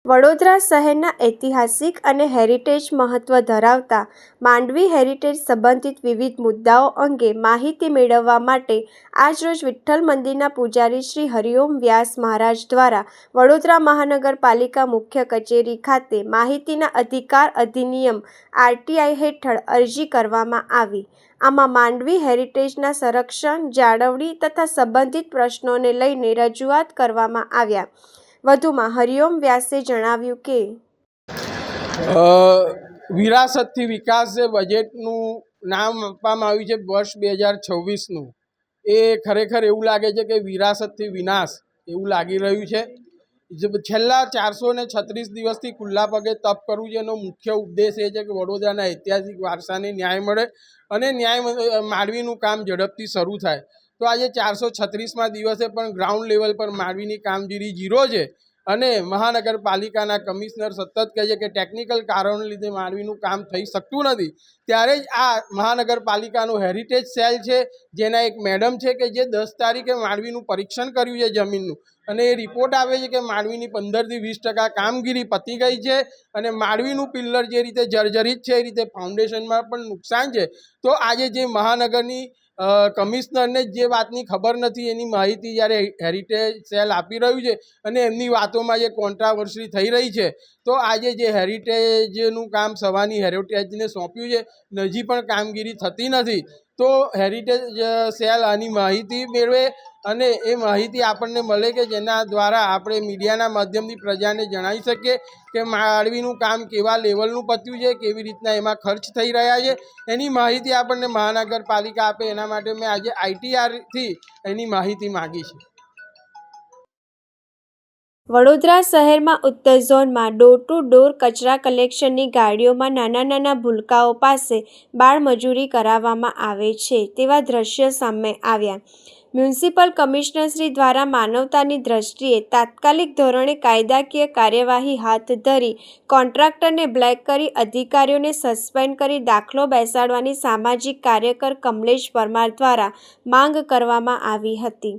વડોદરા શહેરના ઐતિહાસિક અને હેરિટેજ મહત્વ ધરાવતા માંડવી હેરિટેજ સંબંધિત વિવિધ મુદ્દાઓ અંગે માહિતી મેળવવા માટે આજરોજ વિઠ્ઠલ મંદિરના પૂજારી શ્રી હરિઓમ વ્યાસ મહારાજ દ્વારા વડોદરા મહાનગરપાલિકા મુખ્ય કચેરી ખાતે માહિતીના અધિકાર અધિનિયમ આરટીઆઈ હેઠળ અરજી કરવામાં આવી। આમાં માંડવી હેરિટેજના સંરક્ષણ, જાળવણી તથા સંબંધિત પ્રશ્નોને લઈને રજૂઆત કરવામાં આવ્યા। વધુમાં હરિઓમ વ્યાસે જણાવ્યું કે વિરાસતથી વિકાસ જે બજેટનું નામ આપવામાં આવ્યું છે વર્ષ 2026નું, એ ખરેખર એવું લાગે છે કે વિરાસતથી વિનાશ એવું લાગી રહ્યું છે। છેલ્લા 436 દિવસથી ખુલ્લા પગે તપ કરવું છે એનો મુખ્ય ઉદ્દેશ એ છે કે વડોદરાના ઐતિહાસિક વારસાને ન્યાય મળે અને માંડવીનું કામ ઝડપથી શરૂ થાય। તો આજે 436મા દિવસે પણ ગ્રાઉન્ડ લેવલ પર માંડવીની કામગીરી ઝીરો છે અને મહાનગરપાલિકાના કમિશનર સતત કહે છે કે ટેકનિકલ કારણોને લીધે માંડવીનું કામ થઈ શકતું નથી। ત્યારે જ આ મહાનગરપાલિકાનું હેરિટેજ સેલ છે, જેના એક મેડમ છે કે જે 10 તારીખે માંડવીનું પરીક્ષણ કર્યું છે જમીનનું, અને એ રિપોર્ટ આવે છે કે માંડવીની 15 થી 20% કામગીરી પતી ગઈ છે અને માંડવીનું પિલ્લર જે રીતે જર્જરિત છે એ રીતે ફાઉન્ડેશનમાં પણ નુકસાન છે। તો આજે જે મહાનગરની કમિશનરને જે વાતની ખબર નથી એની માહિતી જ્યારે હેરિટેજ સેલ આપી રહ્યું છે અને એમની વાતોમાં જે કોન્ટ્રાવર્સી થઈ રહી છે, તો આજે જે હેરિટેજનું કામ સવાની હેરિટેજને સોંપ્યું છે હજી પણ કામગીરી થતી નથી। તો હેરિટેજ સેલ આની માહિતી મેળવે અને એ માહિતી આપણને મળે કે જેના દ્વારા આપણે મીડિયાના માધ્યમથી પ્રજાને જણાવી શકીએ કે માંડવીનું કામ કેવા લેવલનું પત્યું છે, કેવી રીતના એમાં ખર્ચ થઈ રહ્યા છે, એની માહિતી આપણને મહાનગરપાલિકા આપે। એના માટે મેં આજે આઈટીઆરથી એની માહિતી માગી છે। વડોદરા શહેરમાં ઉત્તર ઝોનમાં ડોર ટુ ડોર કચરા કલેક્શનની ગાડીઓમાં નાના ભૂલકાઓ પાસે બાળમજૂરી કરાવવામાં આવે છે તેવા દ્રશ્યો સામે આવ્યા। મ્યુનિસિપલ કમિશનરશ્રી દ્વારા માનવતાની દ્રષ્ટિએ તાત્કાલિક ધોરણે કાયદાકીય કાર્યવાહી હાથ ધરી કોન્ટ્રાક્ટરને બ્લેક કરી અધિકારીઓને સસ્પેન્ડ કરી દાખલો બેસાડવાની સામાજિક કાર્યકર કમલેશ પરમાર દ્વારા માંગ કરવામાં આવી હતી।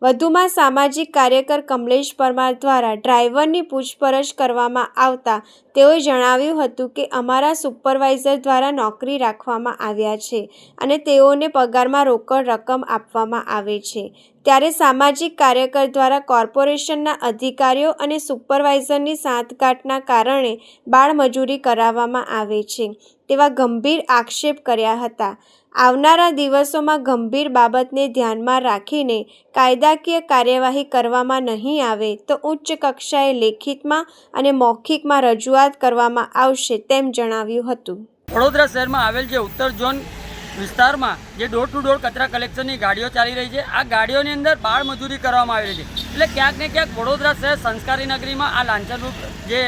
વધુમાં સામાજિક કાર્યકર કમલેશ પરમાર દ્વારા ડ્રાઈવરની પૂછપરછ કરવામાં આવતા તેઓએ જણાવ્યું હતું કે અમારા સુપરવાઇઝર દ્વારા નોકરી રાખવામાં આવ્યા છે અને તેઓને પગારમાં રોકડ રકમ આપવામાં આવે છે, ત્યારે સામાજિક કાર્યકર દ્વારા કોર્પોરેશનના અધિકારીઓ અને સુપરવાઇઝરની સાંઠગાંઠના કારણે બાળમજૂરી કરાવવામાં આવે છે તેવા ગંભીર આક્ષેપ કર્યા હતા। આવનારા દિવસોમાં ગંભીર બાબતને ધ્યાનમાં રાખીને કાયદાકીય કાર્યવાહી કરવામાં નહીં આવે તો ઉચ્ચ કક્ષાએ લેખિતમાં અને મૌખિકમાં રજૂઆત કરવામાં આવશે તેમ જણાવ્યું હતું। વડોદરા શહેરમાં આવેલ જે ઉત્તર ઝોન વિસ્તારમાં જે ડોર ટુ ડોર કચરા કલેક્શનની ગાડીઓ ચાલી રહી છે, આ ગાડીઓની અંદર બાળમજૂરી કરવામાં આવેલી છે, એટલે ક્યાંક ને ક્યાંક વડોદરા શહેર સંસ્કારી નગરીમાં આ લાંછનરૂપ જે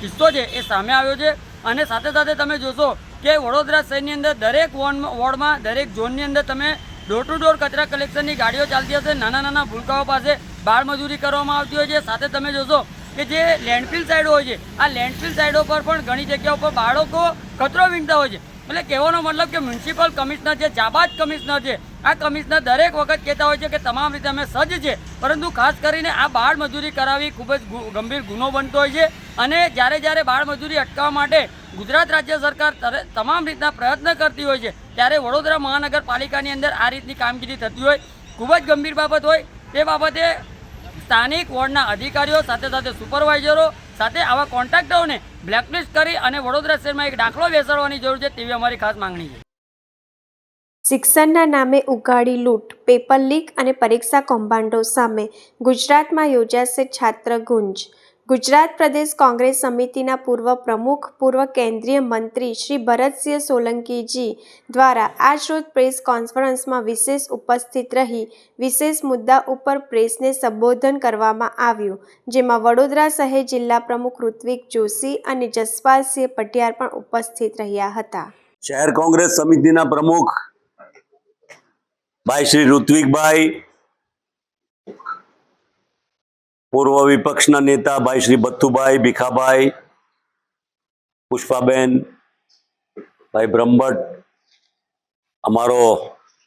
કિસ્સો છે એ સામે આવ્યો છે। અને સાથે સાથે તમે જોશો કે વડોદરા શહેરની અંદર દરેક વોર્ડમાં દરેક ઝોનની અંદર તમે ડોર ટુ ડોર કચરા કલેક્શનની ગાડીઓ ચાલતી હશે, નાના ભૂલકાઓ પાસે બાળમજૂરી કરવામાં આવતી હોય છે। સાથે તમે જોશો કે જે લેન્ડફિલ સાઈડો હોય છે, આ લેન્ડફિલ સાઈડો પર પણ ઘણી જગ્યાઓ પર બાળકો કચરો વીણતા હોય છે। એટલે કહેવાનો મતલબ કે મ્યુનિસિપલ કમિશનર છે, જાબાજ કમિશનર છે, આ કમિશનર દરેક વખત કહેતા હોય છે કે તમામ રીતે અમે સજ્જ છે, પરંતુ ખાસ કરીને આ બાળમજૂરી કરાવવી ખૂબ જ ગંભીર ગુનો બનતો હોય છે। અને જ્યારે બાળમજૂરી અટકાવવા માટે ગુજરાત રાજ્ય સરકાર તમામ રીતના પ્રયત્ન કરતી હોય છે, ત્યારે વડોદરા મહાનગરપાલિકાની અંદર આ રીતની કામગીરી થતી હોય ખૂબ જ ગંભીર બાબત હોય। તે બાબતે સ્થાનિક વોર્ડના અધિકારીઓ સાથે સુપરવાઇઝરો સાથે આવા કોન્ટ્રાક્ટરોને બ્લેકલિસ્ટ કરી અને વડોદરા શહેરમાં એક દાખલો બેસાડવાની જરૂર છે તેવી અમારી ખાસ માંગણી છે। શિક્ષણના નામે ઉઘાડી લૂંટ, પેપર લીક અને પરીક્ષા કૌભાંડો સામે ગુજરાતમાં યોજાશે છાત્ર ગુંજ। ગુજરાત પ્રદેશ કોંગ્રેસ સમિતિના પૂર્વ પ્રમુખ, પૂર્વ કેન્દ્રીય મંત્રી શ્રી ભરતસિંહ સોલંકીજી દ્વારા આજરોજ પ્રેસ કોન્ફરન્સમાં વિશેષ ઉપસ્થિત રહી વિશેષ મુદ્દા ઉપર પ્રેસને સંબોધન કરવામાં આવ્યું, જેમાં વડોદરા શહેર જિલ્લા પ્રમુખ ઋત્વિક જોશી અને જસપાલસિંહ પટિયાર પણ ઉપસ્થિત રહ્યા હતા। શહેર કોંગ્રેસ સમિતિના પ્રમુખ ભાઈ શ્રી ઋત્વિકભાઈ, પૂર્વ વિપક્ષના નેતા ભાઈ શ્રી બથુભાઈ, ભીખાભાઈ, પુષ્પાબેન, ભાઈ બ્રહ્મભટ્ટ, અમારો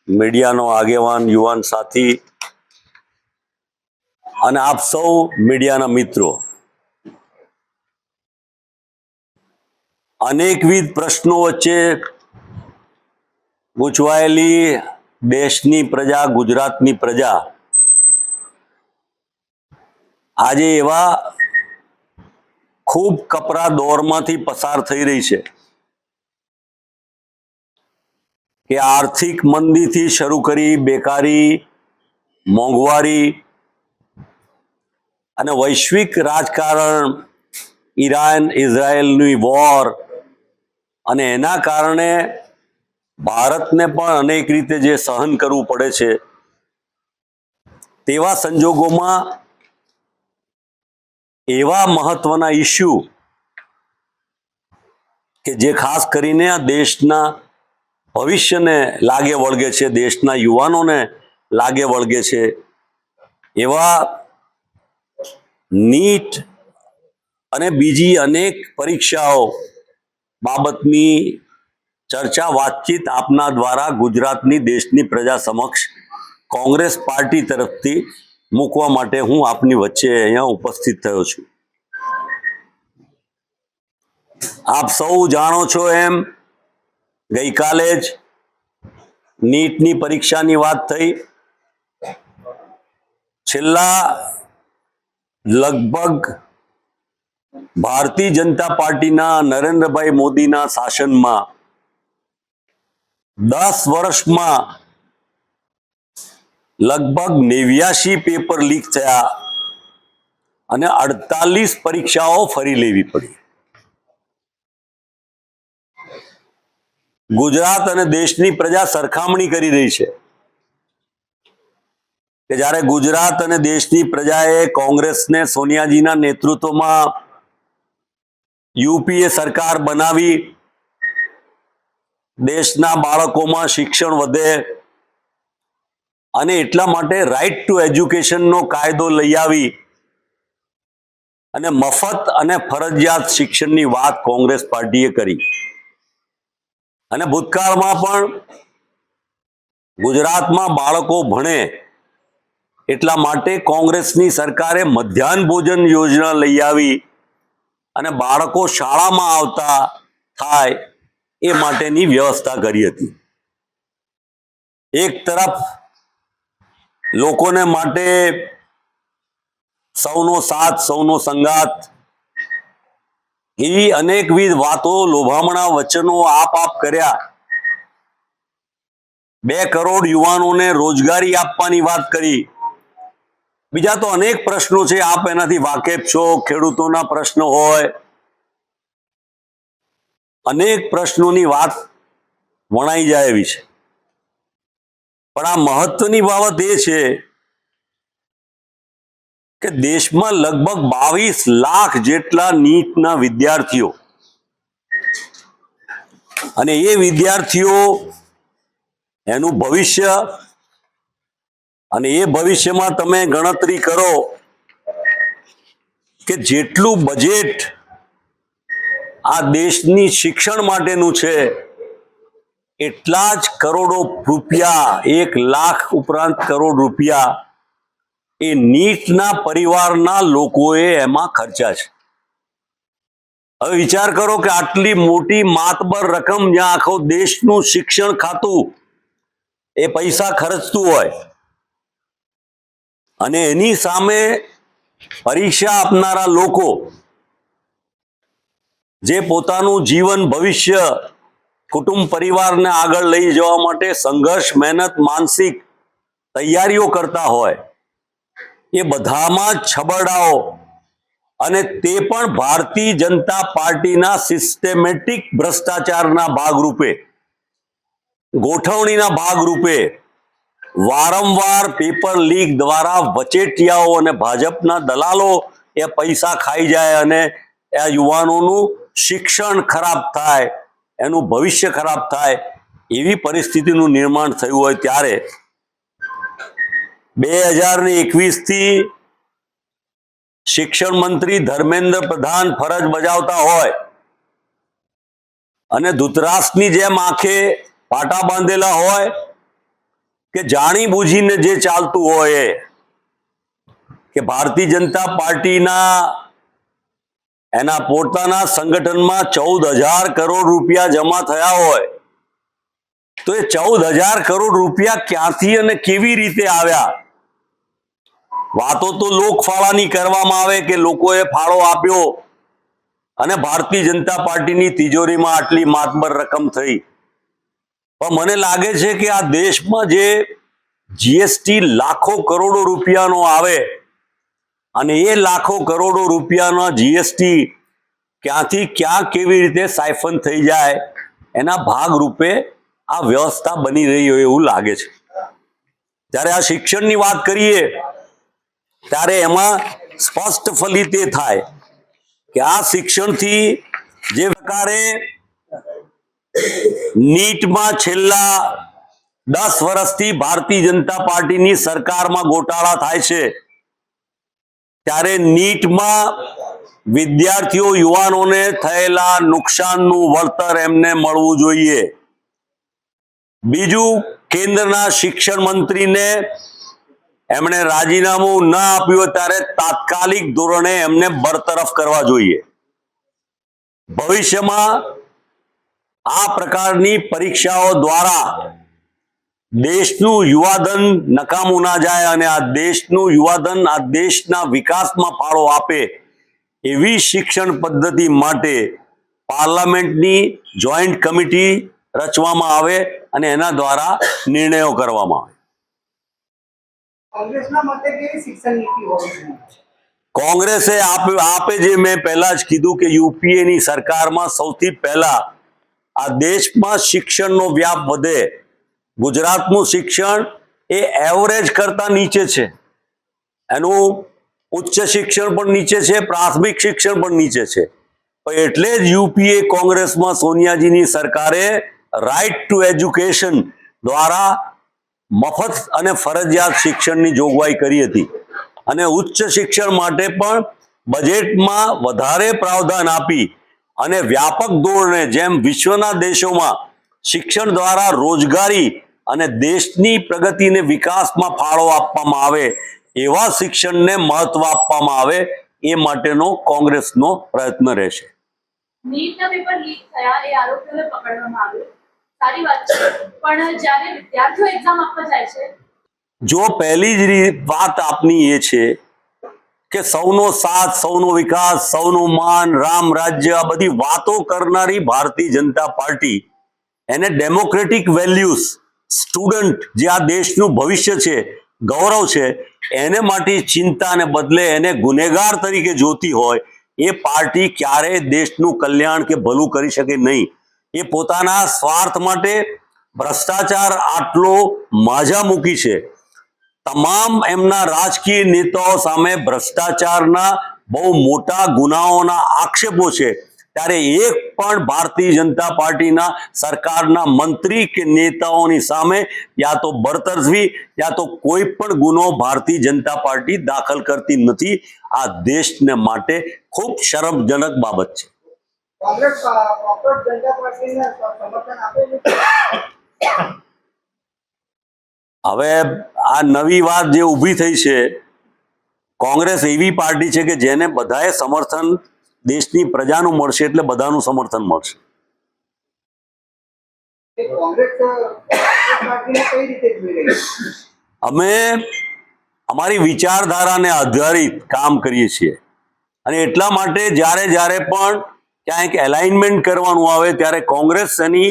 મીડિયાનો આગેવાન યુવાન સાથી અને આપ સૌ મીડિયાના મિત્રો, અનેકવિધ પ્રશ્નો વચ્ચે ગૂંચવાયેલી દેશની પ્રજા, ગુજરાતની પ્રજા આજે એવા ખૂબ કપરા દોરમાંથી પસાર થઈ રહી છે કે આર્થિક મંદીથી શરૂ કરી બેકારી, મોંઘવારી અને વૈશ્વિક રાજકારણ, ઈરાન ઇઝરાયલની વોર અને એના કારણે ભારતને પણ અનેક રીતે જે સહન કરવું પડે છે, તેવા સંજોગોમાં એવા મહત્વના ઇસ્યુ કે જે ખાસ કરીને આ દેશના ભવિષ્યને લાગે વળગે છે, દેશના યુવાનોને લાગે વળગે છે, એવા નીટ અને બીજી અનેક પરીક્ષાઓ બાબતની ચર્ચા વાતચીત આપના દ્વારા ગુજરાતની દેશની પ્રજા સમક્ષ કોંગ્રેસ પાર્ટી તરફથી મૂકવા માટે હું આપની વચ્ચે અહીંયા ઉપસ્થિત થયો છું. આપ સૌ જાણો છો એમ ગઈકાલે જ નીટની પરીક્ષાની વાત થઈ. છેલ્લા લગભગ ભારતીય જનતા પાર્ટીના નરેન્દ્રભાઈ મોદીના શાસનમાં 10 વર્ષમાં લગભગ 89 પેપર લીક થયા અને 48 પરીક્ષાઓ ફરી લેવી પડી. ગુજરાત અને દેશની પ્રજા સરખામણી કરી રહી છે કે જ્યારે ગુજરાત અને દેશની પ્રજાએ કોંગ્રેસને સોનિયાજીના નેતૃત્વમાં યુપીએ સરકાર બનાવી, દેશના બાળકોમાં શિક્ષણ વધે અને એટલા માટે રાઇટ ટુ એજ્યુકેશનનો કાયદો લઈ આવી અને મફત અને ફરજિયાત શિક્ષણની વાત કોંગ્રેસ પાર્ટીએ કરી. અને ભૂતકાળમાં પણ ગુજરાતમાં બાળકો ભણે એટલા માટે કોંગ્રેસની સરકારે મધ્યાહન ભોજન યોજના લઈ આવી અને બાળકો શાળામાં આવતા થાય એ માટેની વ્યવસ્થા કરી હતી. એક તરફ લોકોને માટે સૌનો સાથ, સૌનો સંગાત, એવી અનેકવિધ વાતો, લોભામણા વચનો આપ કર્યા. 2 કરોડ યુવાનોને રોજગારી આપવાની વાત કરી. બીજા તો અનેક પ્રશ્નો છે, આપ એનાથી વાકેફ છો. ખેડૂતોના પ્રશ્નો હોય, અનેક પ્રશ્નોની વાત વણાઈ જાય એવી છે. પણ આ મહત્વની બાબત એ છે કે દેશમાં લગભગ 22 લાખ જેટલા નીટના વિદ્યાર્થીઓ, અને એ વિદ્યાર્થીઓ એનું ભવિષ્ય, અને એ ભવિષ્યમાં તમે ગણતરી કરો કે જેટલું બજેટ આ દેશની શિક્ષણ માટેનું છે, એટલા જ કરોડો રૂપિયા, 1 લાખ ઉપરાંત કરોડ રૂપિયા એ નીટના પરિવારના લોકોએ એમાં ખર્ચા છે. હવે વિચાર કરો કે આટલી મોટી માતબર રકમ જ્યાં આખો દેશનું શિક્ષણ ખાતું એ પૈસા ખર્ચતું હોય અને એની સામે પરીક્ષા આપનારા લોકો જે પોતાનું જીવન, ભવિષ્ય, કુટુંબ પરિવારને આગળ લઈ જવા માટે સંઘર્ષ, મહેનત, માનસિક તૈયારીઓ કરતા હોય, એ બધામાં છબરડાઓ, અને તે પણ ભારતીય જનતા પાર્ટીના સિસ્ટેમેટિક ભ્રષ્ટાચારના ભાગરૂપે, ગોઠવણીના ભાગરૂપે વારંવાર પેપર લીક દ્વારા વચેટિયાઓ અને ભાજપના દલાલો એ પૈસા ખાઈ જાય અને આ યુવાનોનું શિક્ષણ ખરાબ થાય, એનું ભવિષ્ય ખરાબ થાય, એવી પરિસ્થિતિનું નિર્માણ થયું હોય ત્યારે 2021 થી શિક્ષણ મંત્રી ધર્મેન્દ્ર પ્રધાન ફરજ બજાવતા હોય અને ધૂતરાષ્ટ્રની જેમ આંખે પાટા બાંધેલા હોય કે જાણી બૂજીને જે ચાલતું હોય કે ભારતીય જનતા પાર્ટીના એના પોતાના સંગઠનમાં 14,000 કરોડ રૂપિયા જમા થયા હોય તો એ 14,000 કરોડ રૂપિયા ક્યાંથી અને કેવી રીતે આવ્યા? વાતો તો લોકફાળાની કરવામાં આવે કે લોકોએ ફાળો આપ્યો અને ભારતીય જનતા પાર્ટીની તિજોરીમાં આટલી માતબર રકમ થઈ. પણ મને લાગે છે કે આ દેશમાં જે જીએસટી લાખો કરોડો રૂપિયાનો આવે અને એ લાખો કરોડો રૂપિયાનો જીએસટી ક્યાંથી ક્યાં કેવી રીતે સાયફન થઈ જાય એના ભાગરૂપે આ વ્યવસ્થા બની રહી હોય એવું લાગે છે. જ્યારે આ શિક્ષણની વાત કરીએ ત્યારે એમાં સ્પષ્ટ ફલિત એ થાય કે આ શિક્ષણથી જે પ્રકારે નીટમાં છેલ્લા 10 વર્ષથી ભારતીય જનતા પાર્ટીની સરકારમાં ગોટાળા થાય છે, ત્યારે નીટમાં વિદ્યાર્થીઓ યુવાનોને થયેલા નુકસાનનું વળતર એમને મળવું જોઈએ. બીજું, કેન્દ્રના શિક્ષણ મંત્રીને એમણે રાજીનામું ન આપ્યું ત્યારે તાત્કાલિક ધોરણે એમને બરતરફ કરવા જોઈએ. ભવિષ્યમાં આ પ્રકારની પરીક્ષાઓ દ્વારા દેશનું યુવાધન નકામું ના જાય અને આ દેશનું યુવાધન આ દેશના વિકાસમાં ફાળો આપે એવી શિક્ષણ પદ્ધતિ માટે પાર્લામેન્ટની જોઈન્ટ કમિટી રચવામાં આવે અને એના દ્વારા નિર્ણયો કરવામાં આવે. કોંગ્રેસના મતે કેવી શિક્ષણ નીતિ હોવી જોઈએ? કોંગ્રેસે આપે જે મેં પહેલા જ કીધું કે યુપીએની સરકારમાં સૌથી પહેલા આ દેશમાં શિક્ષણનો વ્યાપ વધે. ગુજરાતનું શિક્ષણ એ એવરેજ કરતા નીચે છે. એનું ઉચ્ચ શિક્ષણ પણ નીચે છે, પ્રાથમિક શિક્ષણ પણ નીચે છે. એટલે જ યુપીએ કોંગ્રેસમાં સોનિયાજીની સરકારે રાઇટ ટુ એજ્યુકેશન દ્વારા મફત અને ફરજિયાત શિક્ષણની જોગવાઈ કરી હતી અને ઉચ્ચ શિક્ષણ માટે પણ બજેટમાં વધારે પ્રાવધાન આપી અને વ્યાપક ધોરણે જેમ વિશ્વના દેશોમાં શિક્ષણ દ્વારા રોજગારી અને દેશની પ્રગતિને વિકાસમાં ફાળો આપવામાં આવે એવા શિક્ષણને મહત્વ આપવામાં આવે એ માટેનો કોંગ્રેસનો પ્રયત્ન રહેશે. નીટના પેપર લીક થયા એ આરોપીઓને પકડવામાં આવ્યો, સારી વાત છે, પણ જ્યારે વિદ્યાર્થીઓ એક્ઝામ આપવા જાય છે, જો પહેલી જ વાત આપની એ છે કે સૌનો સાથ, સૌનો વિકાસ, સૌનું માન, રામ રાજ્ય, આ બધી વાતો કરનારી ભારતીય જનતા પાર્ટી એને ડેમોક્રેટિક વેલ્યુઝ, સ્ટુડન્ટ જે આ દેશનું ભવિષ્ય છે, ગૌરવ છે, એને માટે ચિંતાને બદલે એને ગુનેગાર તરીકે જોતી હોય એ પાર્ટી ક્યારેય દેશનું કલ્યાણ કે ભલું કરી શકે નહીં. એ પોતાના સ્વાર્થ માટે ભ્રષ્ટાચાર આટલો માજા મૂકી છે. તમામ એમના રાજકીય નેતાઓ સામે ભ્રષ્ટાચારના બહુ મોટા ગુનાઓના આક્ષેપો છે, ત્યારે એક પણ ભારતીય જનતા પાર્ટીના સરકારના મંત્રી કે નેતાઓની સામે યા તો બરતરફી યા તો કોઈ પણ ગુનો ભારતીય જનતા પાર્ટી દાખલ કરતી નથી. આ દેશને માટે ખૂબ શરમજનક બાબત છે. કોંગ્રેસ જનતા પાર્ટીને સમર્થન આપે છે? હવે આ નવી વાત જે ઊભી થઈ છે, કોંગ્રેસ એવી પાર્ટી છે કે જેને બધાએ સમર્થન દેશની પ્રજાનું મળશે એટલે બધાનું સમર્થન મળશે. કોંગ્રેસ પાર્ટીને કઈ રીતે જોઈ રહી છે? અમે અમારી વિચારધારાને આધારિત કામ કરીએ છીએ અને એટલા માટે જ્યારે પણ ક્યાંક એલાઇનમેન્ટ કરવાનું આવે ત્યારે કોંગ્રેસ એની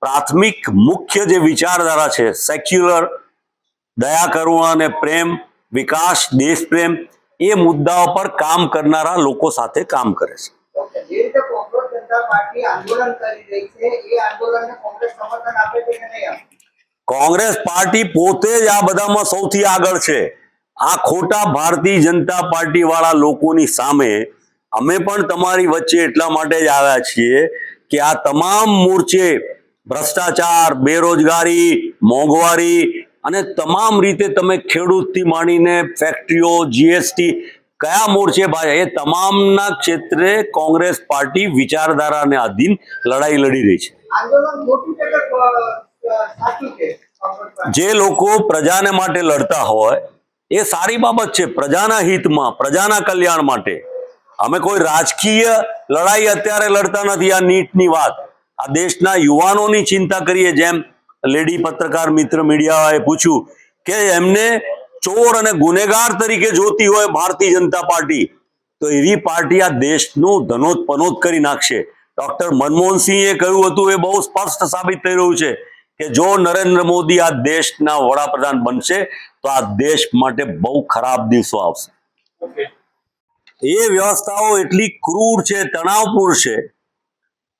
પ્રાથમિક મુખ્ય જે વિચારધારા છે, સેક્યુલર, દયા, કરુણા અને પ્રેમ, વિકાસ, દેશ પ્રેમ, એ મુદ્દાઓ પર કામ કરનારા લોકો સાથે કામ કરે છે. જે રીતે કોંગ્રેસ જનતા પાર્ટી આંદોલન કરી રહી છે એ આંદોલનને કોંગ્રેસ સમર્થન આપે છે કે નહીં આપે? કોંગ્રેસ પાર્ટી પોતે જ આ બધામાં સૌથી આગળ છે. આ ખોટા ભારતીય જનતા પાર્ટી વાળા લોકોની સામે અમે પણ તમારી વચ્ચે એટલા માટે જ આવ્યા છીએ કે આ તમામ મોરચે ભ્રષ્ટાચાર, બેરોજગારી, મોંઘવારી અને તમામ રીતે તમે ખેડૂતથી માંડીને ફેક્ટરીઓ, જીએસટી કયા મોરચે ભાઈ, એ તમામના ક્ષેત્રે કોંગ્રેસ પાર્ટી વિચારધારાને આધીન લડાઈ લડી રહી છે. આંદોલન ખોટું છે કે સાચું છે? જે લોકો પ્રજાને માટે લડતા હોય એ સારી બાબત છે, પ્રજાના હિતમાં, પ્રજાના કલ્યાણ માટે. અમે કોઈ રાજકીય લડાઈ અત્યારે લડતા નથી. આ નીટની વાત આ દેશના યુવાનોની ચિંતા કરીએ. જેમ લેડી પત્રકાર મિત્ર મીડિયાએ પૂછ્યું કે એમને ચોર અને ગુનેગાર તરીકે જોતી હોય ભારતીય જનતા પાર્ટી, તો એવી પાર્ટી આ દેશનું ધનોતપનોત કરી નાખશે. ડોક્ટર મનમોહનસિંહે કહ્યું હતું, એ બહુ સ્પષ્ટ સાબિત થઈ રહ્યું છે કે જો નરેન્દ્ર મોદી આ દેશના વડાપ્રધાન બનશે તો આ દેશ માટે બહુ ખરાબ દિવસો આવશે. એ વ્યવસ્થાઓ એટલી ક્રૂર છે, તણાવપૂર્ણ છે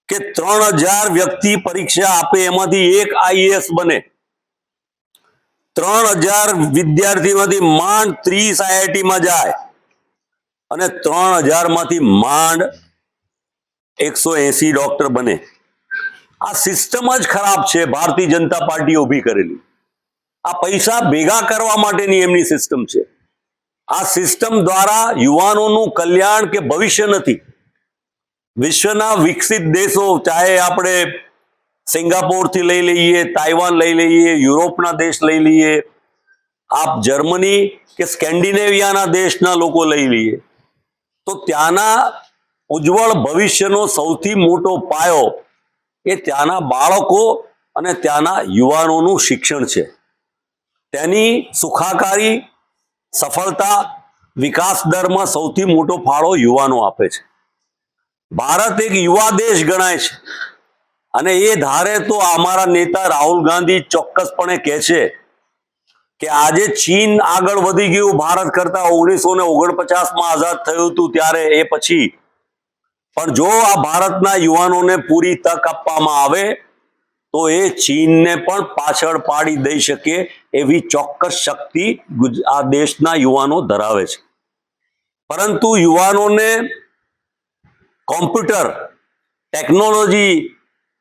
કે 3000 વ્યક્તિ પરીક્ષા આપે એમાંથી એક આઈએએસ બને. 3000 વિદ્યાર્થીમાંથી માંડ 30 આઈઆઈટીમાં જાય અને 3000 માંથી માંડ 180 ડોક્ટર બને. આ સિસ્ટમ જ ખરાબ છે ભારતીય જનતા પાર્ટીએ ઊભી કરેલી. આ પૈસા ભેગા કરવા માટેની એમની સિસ્ટમ છે. આ સિસ્ટમ દ્વારા યુવાનોનું કલ્યાણ કે ભવિષ્ય નથી. વિશ્વના વિકસિત દેશો, ચાહે આપણે સિંગાપોરથી લઈ લઈએ, તાઇવાન લઈ લઈએ, યુરોપના દેશ લઈ લઈએ, આપ જર્મની કે સ્કેન્ડિનેવિયાના દેશના લોકો લઈ લઈએ, તો ત્યાંના ઉજ્જવળ ભવિષ્યનો સૌથી મોટો પાયો એ ત્યાંના બાળકો અને ત્યાંના યુવાનોનું શિક્ષણ છે. તેની સુખાકારી, સફળતા, વિકાસ દરમાં સૌથી મોટો ફાળો યુવાનો આપે છે. ભારત એક યુવા દેશ ગણાય છે અને એ ધારે તો અમારા નેતા રાહુલ ગાંધી ચોક્કસપણે કહે છે કે આજે ચીન આગળ વધી ગયું ભારત કરતા. 1949માં આઝાદ થયું હતું ત્યારે, એ પછી પણ જો આ ભારતના યુવાનોને પૂરી તક આપવામાં આવે તો એ ચીનને પણ પાછળ પાડી દઈ શકે એવી ચોક્કસ શક્તિ આ દેશના યુવાનો ધરાવે છે. પરંતુ યુવાનોને કોમ્પ્યુટર, ટેકનોલોજી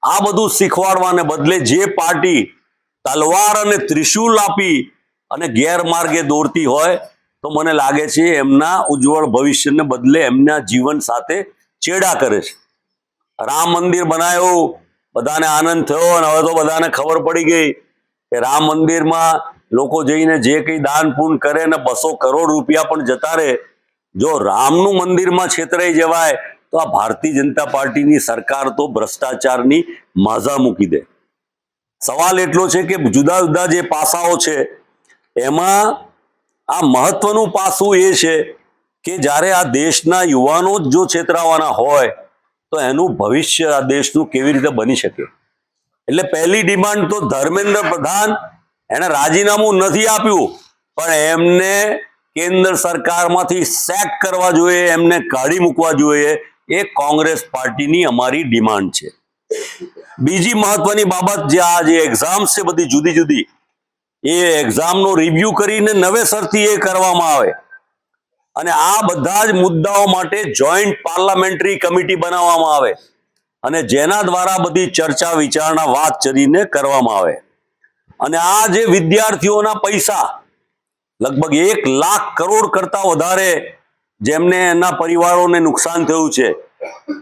આ બધું શીખવાડવાને બદલે જે પાર્ટી તલવાર અને ત્રિશૂલ આપી અને ગેરમાર્ગે દોરતી હોય તો મને લાગે છે એમના ઉજ્જવળ ભવિષ્યને બદલે એમના જીવન સાથે ચેડા કરે છે. રામ મંદિર બનાવ્યું, બધાને આનંદ થયો અને હવે તો બધાને ખબર પડી ગઈ કે રામ મંદિરમાં લોકો જઈને જે કંઈ દાન પુણ્ય કરે ને 200 કરોડ રૂપિયા પણ જતા રહે. જો રામનું મંદિરમાં છેતરાઈ જવાય તો આ ભારતીય જનતા પાર્ટીની સરકાર તો ભ્રષ્ટાચારની માઝા મૂકી દે. સવાલ એટલો છે કે જુદા જુદા જે પાસાઓ છે એમાં આ મહત્વનું પાસું એ છે કે જ્યારે આ દેશના યુવાનો જ જો છેતરાવાના હોય તો એનું ભવિષ્ય આ દેશનું કેવી રીતે બની શકે. એટલે પહેલી ડિમાન્ડ તો ધર્મેન્દ્ર પ્રધાન, એને રાજીનામું નથી આપ્યું પણ એમને કેન્દ્ર સરકારમાંથી સેક કરવા જોઈએ, એમને કાઢી મૂકવા જોઈએ. એ કોંગ્રેસ પાર્ટીની અમારી ડિમાન્ડ છે. બીજી મહત્વની બાબત, જે આ જે એક્ઝામ્સ છે બધી જુદી જુદી, એ એક્ઝામનો રિવ્યુ કરીને નવેસરથી એ કરવામાં આવે અને આ બધા જ મુદ્દાઓ માટે જોઈન્ટ પાર્લામેન્ટરી કમિટી બનાવવામાં આવે અને જેના દ્વારા બધી ચર્ચા વિચારણા વાતચીતને કરવામાં આવે. અને આ જે વિદ્યાર્થીઓના પૈસા લગભગ 1 લાખ કરોડ કરતા વધારે જેમને એના પરિવારોને નુકસાન થયું છે,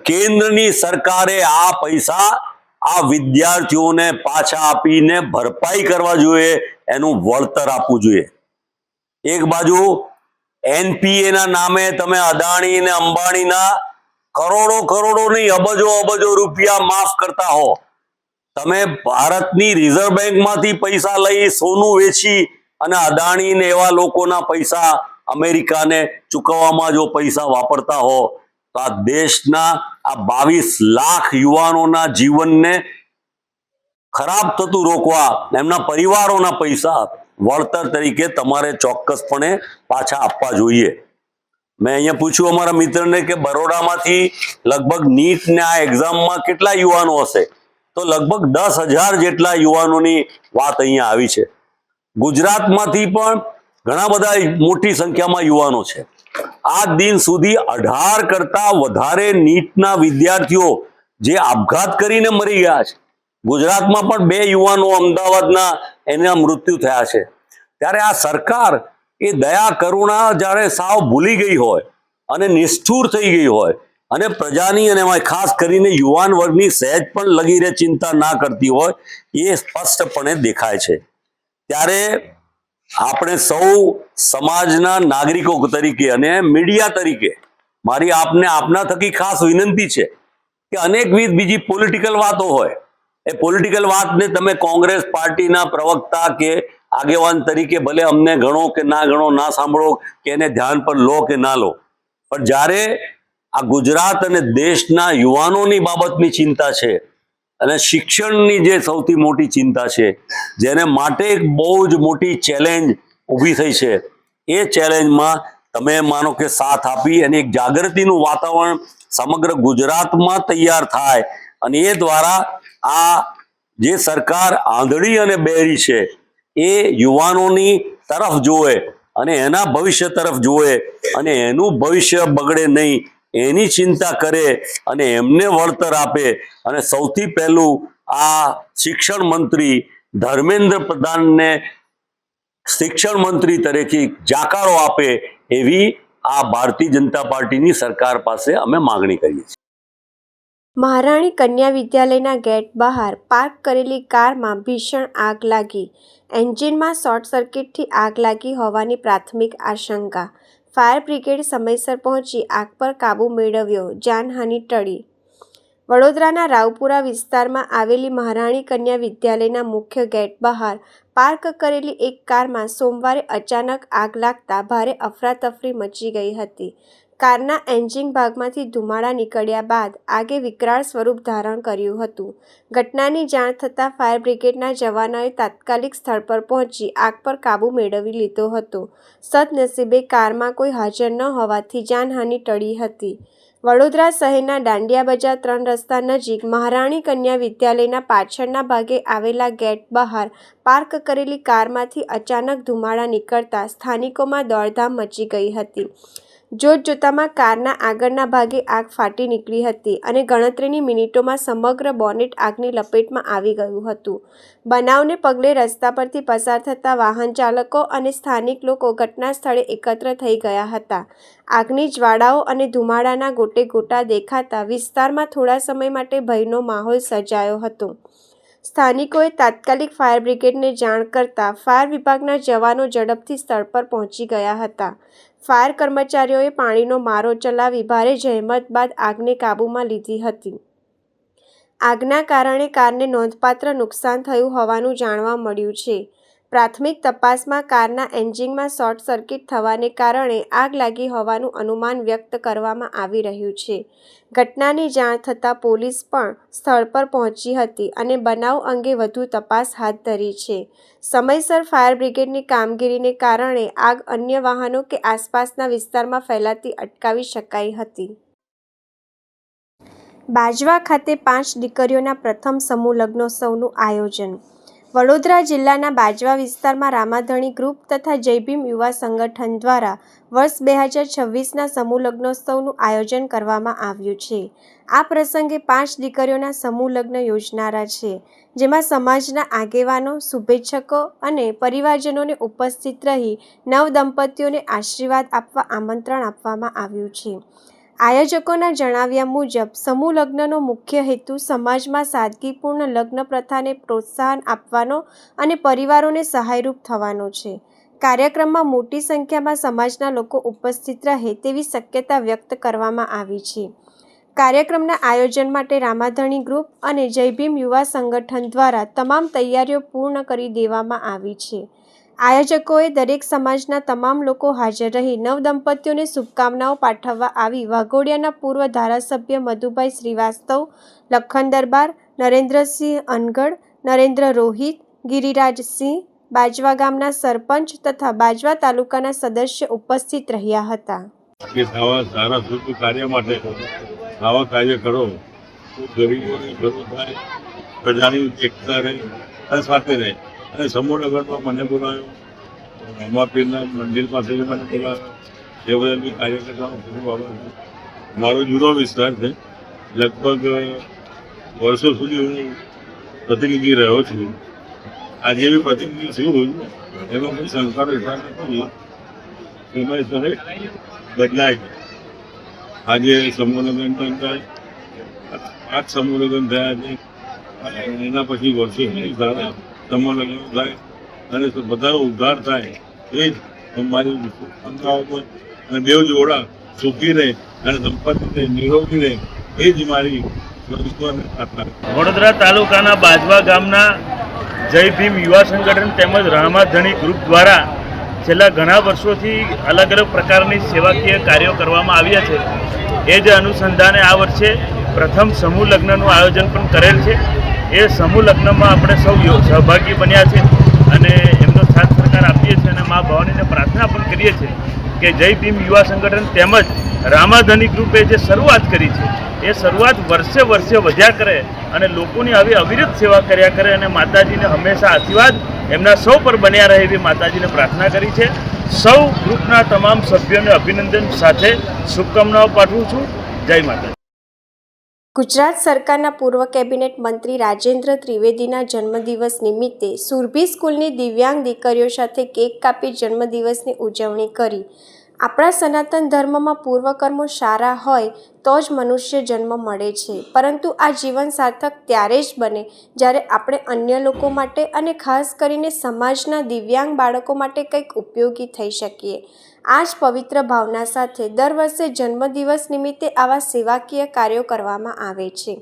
કેન્દ્રની સરકારે આ પૈસા આ વિદ્યાર્થીઓને પાછા આપીને ભરપાઈ કરવા જોઈએ, એનું વળતર આપવું જોઈએ. એક બાજુ એનપીએ ના નામે તમે અદાણી ને અંબાણીના કરોડો નહીં, અબજો રૂપિયા માફ કરતા હો. તમે ભારતની રિઝર્વ બેંકમાંથી પૈસા લઈ સોનું વેચી અને અદાણી ને એવા લોકોના પૈસા અમેરિકાને ચૂકવવામાં જો પૈસા વાપરતા હો તો આ દેશના આ 22 લાખ યુવાનોના જીવનને ખરાબ થતું રોકવા એમના પરિવારોના પૈસા વળતર તરીકે તમારે ચોક્કસપણે પાછા આપવા જોઈએ. મેં અહીંયા પૂછ્યું અમારા મિત્રને કે બરોડામાંથી લગભગ નીટને આ એક્ઝામમાં કેટલા યુવાનો હશે, તો લગભગ 10,000 જેટલા યુવાનોની વાત અહીંયા આવી છે. ગુજરાતમાંથી પણ ઘણા બધા મોટી સંખ્યામાં યુવાનો છે. આ દિન સુધી 18 કરતા વધારે નીટના વિદ્યાર્થીઓ જે આપઘાત કરીને મરી ગયા છે. ગુજરાતમાં પણ 2 યુવાનો અમદાવાદના એના મૃત્યુ થયા છે. ત્યારે આ સરકાર એ દયા કરુણા જ્યારે સાવ ભૂલી ગઈ હોય અને નિષ્ઠુર થઈ ગઈ હોય અને પ્રજાની અને એમાં ખાસ કરીને યુવાન વર્ગની સહેજ પણ લગીરે ચિંતા ના કરતી હોય એ સ્પષ્ટપણે દેખાય છે. ત્યારે આપણે સૌ સમાજના નાગરિકો તરીકે અને મીડિયા તરીકે મારી આપના થકી ખાસ વિનંતી છે કે અનેકવિધ બીજી પોલિટિકલ વાતો હોય, એ પોલિટિકલ વાતને તમે કોંગ્રેસ પાર્ટીના પ્રવક્તા કે આગેવાન તરીકે ભલે અમને ગણો કે ના ગણો, ના સાંભળો કે એને ધ્યાન પર લો કે ના લો, પણ જ્યારે આ ગુજરાત અને દેશના યુવાનોની બાબતની ચિંતા છે અને શિક્ષણની જે સૌથી મોટી ચિંતા છે, જેને માટે એક બહુ જ મોટી ચેલેન્જ ઊભી થઈ છે, એ ચેલેન્જમાં તમે માનો કે સાથ આપી અને એક જાગૃતિનું વાતાવરણ સમગ્ર ગુજરાતમાં તૈયાર થાય અને એ દ્વારા આ જે સરકાર આંધળી અને બહેરી છે એ યુવાનોની તરફ જોવે અને એના ભવિષ્ય તરફ જોવે અને એનું ભવિષ્ય બગડે નહીં એની ચિંતા કરે અને એમને વળતર આપે. અને સૌથી પહેલું આ શિક્ષણ મંત્રી ધર્મેન્દ્ર પ્રધાનને શિક્ષણ મંત્રી તરીકે જાકારો આપે એવી આ ભારતીય જનતા પાર્ટીની સરકાર પાસે અમે માગણી કરીએ છીએ. મહારાણી કન્યા વિદ્યાલયના ગેટ બહાર પાર્ક કરેલી કારમાં ભીષણ આગ લાગી. એન્જિનમાં શોર્ટ સર્કિટથી આગ લાગી હોવાની પ્રાથમિક આશંકા. ફાયર બ્રિગેડ સમયસર પહોંચી આગ પર કાબૂ મેળવ્યો, જાનહાનિ ટળી. વડોદરાના રાવપુરા વિસ્તારમાં આવેલી મહારાણી કન્યા વિદ્યાલયના મુખ્ય ગેટ બહાર પાર્ક કરેલી એક કારમાં સોમવારે અચાનક આગ લાગતા ભારે અફરાતફરી મચી ગઈ હતી. કારના એન્જિન ભાગમાંથી ધુમાડા નીકળ્યા બાદ આગે વિકરાળ સ્વરૂપ ધારણ કર્યું હતું. ઘટનાની જાણ થતાં ફાયર બ્રિગેડના જવાનોએ તાત્કાલિક સ્થળ પર પહોંચી આગ પર કાબૂ મેળવી લીધો હતો. સદનસીબે કારમાં કોઈ હાજર ન હોવાથી જાનહાનિ ટળી હતી. વડોદરા શહેરના દાંડિયા બજાર 3 રસ્તા નજીક મહારાણી કન્યા વિદ્યાલયના પાછળના ભાગે આવેલા ગેટ બહાર પાર્ક કરેલી કારમાંથી અચાનક ધુમાડા નીકળતા સ્થાનિકોમાં દોડધામ મચી ગઈ હતી. જોતજોતામાં કારના આગળના ભાગે આગ ફાટી નીકળી હતી અને ગણતરીની મિનિટોમાં સમગ્ર બોનેટ આગની લપેટમાં આવી ગયું હતું. બનાવને પગલે રસ્તા પરથી પસાર થતા વાહન ચાલકો અને સ્થાનિક લોકો ઘટના સ્થળે એકત્ર થઈ ગયા હતા. આગની જ્વાળાઓ અને ધુમાડાના ગોટે ગોટા દેખાતા વિસ્તારમાં થોડા સમય માટે ભયનો માહોલ સર્જાયો હતો. સ્થાનિકોએ તાત્કાલિક ફાયર બ્રિગેડને જાણ કરતા ફાયર વિભાગના જવાનો ઝડપથી સ્થળ પર પહોંચી ગયા હતા. ફાયર કર્મચારીઓએ પાણીનો મારો ચલાવી ભારે જહેમત બાદ આગને કાબૂમાં લીધી હતી. આગના કારણે કારને નોંધપાત્ર નુકસાન થયું હોવાનું જાણવા મળ્યું છે. પ્રાથમિક તપાસમાં કારના એન્જિનમાં શોર્ટ સર્કિટ થવાને કારણે આગ લાગી હોવાનું અનુમાન વ્યક્ત કરવામાં આવી રહ્યું છે. ઘટનાની જાણ થતાં પોલીસ પણ સ્થળ પર પહોંચી હતી અને બનાવ અંગે વધુ તપાસ હાથ ધરી છે. સમયસર ફાયર બ્રિગેડની કામગીરીને કારણે આગ અન્ય વાહનો કે આસપાસના વિસ્તારમાં ફેલાતી અટકાવી શકાઈ હતી. બાજવા ખાતે 5 દીકરીઓના પ્રથમ સમૂહ લગ્નોત્સવનું આયોજન. વડોદરા જિલ્લાના બાજવા વિસ્તારમાં રામાધણી ગ્રુપ તથા જય ભીમ યુવા સંગઠન દ્વારા વર્ષ 2026ના સમૂહ લગ્નોત્સવનું આયોજન કરવામાં આવ્યું છે. આ પ્રસંગે 5 દીકરીઓના સમૂહ લગ્ન યોજનારા છે, જેમાં સમાજના આગેવાનો, શુભેચ્છકો અને પરિવારજનોને ઉપસ્થિત રહી નવદંપતીઓને આશીર્વાદ આપવા આમંત્રણ આપવામાં આવ્યું છે. આયોજકોના જણાવ્યા મુજબ સમૂહ લગ્નનો મુખ્ય હેતુ સમાજમાં સાદગીપૂર્ણ લગ્ન પ્રથાને પ્રોત્સાહન આપવાનો અને પરિવારોને સહાયરૂપ થવાનો છે. કાર્યક્રમમાં મોટી સંખ્યામાં સમાજના લોકો ઉપસ્થિત રહે તેવી શક્યતા વ્યક્ત કરવામાં આવી છે. કાર્યક્રમના આયોજન માટે રામાધણી ગ્રુપ અને જય ભીમ યુવા સંગઠન દ્વારા તમામ તૈયારીઓ પૂર્ણ કરી દેવામાં આવી છે. આયોજકોએ દરેક સમાજના તમામ લોકો હાજર રહી નવદંપતીઓને શુભકામનાઓ પાઠવવા આવી વાઘોડિયાના પૂર્વ ધારાસભ્ય મધુભાઈ શ્રીવાસ્તવ, લખન દરબાર, નરેન્દ્રસિંહ અનગઢ, નરેન્દ્ર રોહિત, ગિરિરાજસિંહ, બાજવા ગામના સરપંચ તથા બાજવા તાલુકાના સદસ્ય ઉપસ્થિત રહ્યા હતા. આવા સારા શુભ કાર્ય માટે આવા કાર્ય કરો તો ગરીબોને ભલું થાય, પ્રજાની એકતા રહે અને સાથે રહે. અને સમૂહ લગ્નમાં મને બોલાવ્યો, રમાપીરના મંદિર પાસે મને બોલાવ્યો, એ બધા બી કાર્યકર્તાનો ખૂબ આભાર. મારો જુદો વિસ્તાર છે, લગભગ વર્ષો સુધી હું પ્રતિનિધિ રહ્યો છું. આજે બી પ્રતિનિધિ છું, એમાં કોઈ સંસ્કારો હિસાબ નથી, એમાં સમય બદલાય. આજે સમૂહ લગ્ન પણ થાય, 5 સમૂહ લગ્ન થયા છે, એના પછી વર્ષો સુધી સારા સમૂહ લગ્ન થાય અને બધાનો ઉદ્ધાર થાય, એ જ મારી શંકાઓ પર અને 2 જોડા સુખી રહે અને દંપતી નિરોગી રહે એ જ મારી ઈશ્વરને પ્રાર્થના. વડોદરા તાલુકાના બાજવા ગામના જય ભીમ યુવા સંગઠન તેમજ રામાધણી ગ્રુપ દ્વારા છેલ્લા ઘણા વર્ષોથી અલગ અલગ પ્રકારની સેવાકીય કાર્યો કરવામાં આવ્યા છે. એ જ અનુસંધાને આ વર્ષે પ્રથમ સમૂહ લગ્નનું આયોજન પણ કરેલ છે. એ સમૂહ લગ્નમાં આપણે સૌ સહભાગી બન્યા છે અને એમનો સાથ સરકાર આપીએ છીએ અને મા ભવાનીને પ્રાર્થના પણ કરીએ છીએ કે જય ભીમ યુવા સંગઠન તેમજ રામાધણી ગ્રુપે જે શરૂઆત કરી છે એ શરૂઆત વર્ષે વર્ષે વધ્યા કરે અને લોકોની આવી અવિરત સેવા કર્યા કરે અને માતાજીને હંમેશા આશીર્વાદ એમના સૌ પર બન્યા રહે એવી માતાજીને પ્રાર્થના કરી છે. સૌ ગ્રુપના તમામ સભ્યોને અભિનંદન સાથે શુભકામનાઓ પાઠવું છું. જય માતાજી. ગુજરાત સરકારના પૂર્વ કેબિનેટ મંત્રી રાજેન્દ્ર ત્રિવેદીના જન્મદિવસ નિમિત્તે સુરભી સ્કૂલની દિવ્યાંગ દીકરીઓ સાથે કેક કાપી જન્મદિવસની ઉજવણી કરી. આપણા સનાતન ધર્મમાં પૂર્વકર્મો સારા હોય તો જ મનુષ્ય જન્મ મળે છે, પરંતુ આ જીવન સાર્થક ત્યારે જ બને જ્યારે આપણે અન્ય લોકો માટે અને ખાસ કરીને સમાજના દિવ્યાંગ બાળકો માટે કંઈક ઉપયોગી થઈ શકીએ. આ જ પવિત્ર ભાવના સાથે દર વર્ષે જન્મદિવસ નિમિત્તે આવા સેવાકીય કાર્યો કરવામાં આવે છે.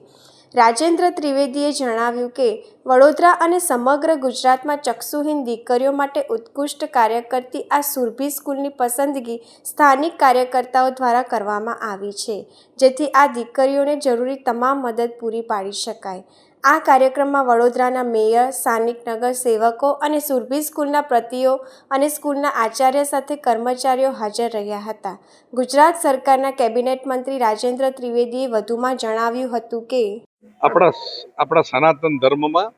રાજેન્દ્ર ત્રિવેદીએ જણાવ્યું કે વડોદરા અને સમગ્ર ગુજરાતમાં ચક્ષુહીન દીકરીઓ માટે ઉત્કૃષ્ટ કાર્ય કરતી આ સુરભી સ્કૂલની પસંદગી સ્થાનિક કાર્યકર્તાઓ દ્વારા કરવામાં આવી છે, જેથી આ દીકરીઓને જરૂરી તમામ મદદ પૂરી પાડી શકાય. આ કાર્યક્રમમાં વડોદરાના મેયર, સ્થાનિક નગર સેવકો અને સુરભી સ્કૂલના પ્રતિઓ અને સ્કૂલના આચાર્ય સાથે કર્મચારીઓ હાજર રહ્યા હતા. ગુજરાત સરકારના કેબિનેટ મંત્રી રાજેન્દ્ર ત્રિવેદીએ વધુમાં જણાવ્યું હતું કે આપણા સનાતન ધર્મમાં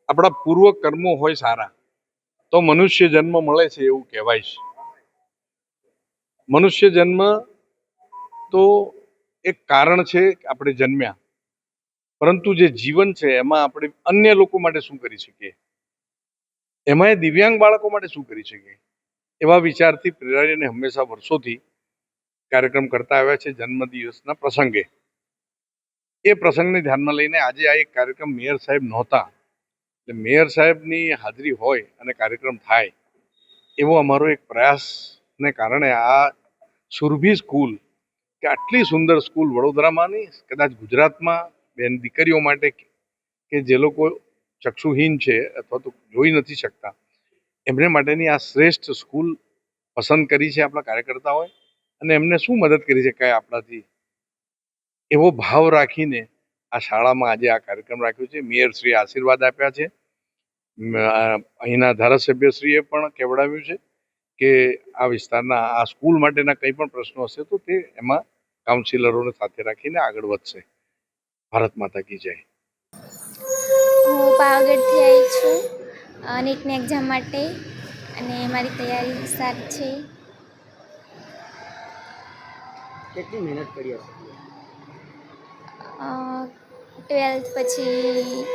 આપણા પૂર્વ કર્મો હોય સારા તો મનુષ્ય જન્મ મળે છે એવું કહેવાય છે. મનુષ્ય જન્મ તો એક કારણ છે આપણે જન્મ્યા, પરંતુ જે જીવન છે એમાં આપણે અન્ય લોકો માટે શું કરી શકીએ, એમાં દિવ્યાંગ બાળકો માટે શું કરી શકીએ, એવા વિચારથી પ્રેરાઈને હંમેશા વર્ષોથી કાર્યક્રમ કરતા આવ્યા છે. જન્મદિવસના પ્રસંગે એ પ્રસંગને ધ્યાનમાં લઈને આજે આ એક કાર્યક્રમ મેયર સાહેબ નહોતા, એટલે મેયર સાહેબની હાજરી હોય અને કાર્યક્રમ થાય એવો અમારો એક પ્રયાસને કારણે આ સુરભી સ્કૂલ કે આટલી સુંદર સ્કૂલ વડોદરામાં નહીં, કદાચ ગુજરાતમાં બેન દીકરીઓ માટે કે જે લોકો ચક્ષુહીન છે અથવા તો જોઈ નથી શકતા એમને માટેની આ શ્રેષ્ઠ સ્કૂલ પસંદ કરી છે આપણા કાર્યકર્તાઓએ. અને એમને શું મદદ કરી શકાય આપણાથી એવો ભાવ રાખીને આ શાળામાં આજે આ કાર્યક્રમ રાખ્યો છે. મેયરશ્રીએ આશીર્વાદ આપ્યા છે. અહીંના ધારાસભ્યશ્રીએ પણ કહેવડાવ્યું છે કે આ વિસ્તારના આ સ્કૂલ માટેના કંઈ પણ પ્રશ્નો હશે તો તે એમાં કાઉન્સિલરોને સાથે રાખીને આગળ વધશે. ભારત માતા કી જય. હું પાવાગઢથી આવી છું નીટની એક્ઝામ માટે અને મારી તૈયારી સારી છે. કેટલી મહેનત કરી હશે? 12th પછી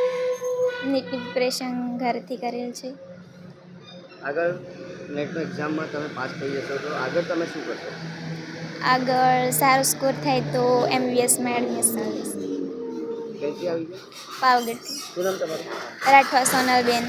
નીટની પ્રિપરેશન ઘરેથી કરેલ છે. આગળ નેટનો એક્ઝામમાં તમે પાસ થઈ જશો તો આગળ તમે શું કરશો? આગળ સારો સ્કોર થાય તો MBBSમાં એડમિશન લઈશ. ક્યાંથી આવી છે? પાવાગઢથી. શું નામ તમારું? રાઠવા સોનલબેન.